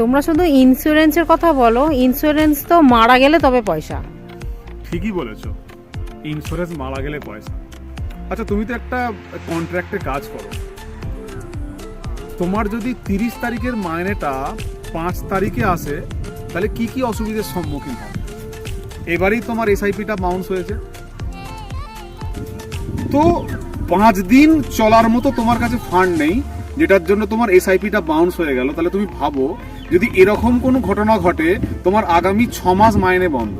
তোমরা শুধু ইন্স্যুরেন্সের কথা বলো, ইন্স্যুরেন্স তো মারা গেলে তবে পয়সা। ঠিকই বলেছো, ইন্স্যুরেন্স মারা গেলে পয়সা। আচ্ছা, তুমি তো একটা কন্ট্রাক্টে কাজ করো, তোমার যদি 30 তারিখের মাইনেটা 5 তারিখে আসে, তাহলে কি কি অসুবিধার সম্মুখীন হবে? এবারেই তোমার এসআইপিটা বাউন্স হয়েছে, তো 5 দিন চলার মতো তোমার কাছে ফান্ড নেই, যেটার জন্য তোমার এসআইপিটা বাউন্স হয়ে গেল। তাহলে তুমি ভাবো, যদি এরকম কোনো ঘটনা ঘটে, তোমার আগামী 6 মাস মাইনে বন্ধ,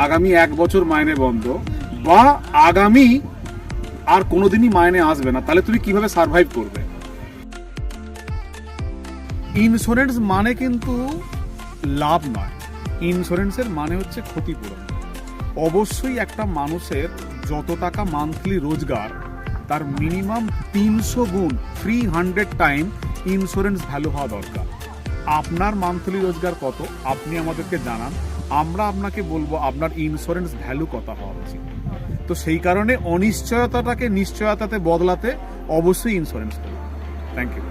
আগামী 1 বছর মাইনে বন্ধ, বা আগামী আর কোনোদিনই মাইনে আসবে না, তাহলে তুমি কিভাবে সার্ভাইভ করবে? ইন্স্যুরেন্স মানে কিন্তু লাভ নয়, ইন্স্যুরেন্সের মানে হচ্ছে ক্ষতিপূরণ। অবশ্যই একটা মানুষের যত টাকা মান্থলি রোজগার, তার মিনিমাম 300 গুণ 300 টাইম ইন্স্যুরেন্স ভ্যালু হওয়া দরকার। আপনার মান্থলি রোজগার কত আপনি আমাদেরকে জানান, আমরা আপনাকে বলবো আপনার ইন্স্যুরেন্স ভ্যালু কত হওয়া উচিত। তো সেই কারণে অনিশ্চয়তাটাকে নিশ্চয়তাতে বদলাতে অবশ্যই ইন্স্যুরেন্স করুন। Thank you.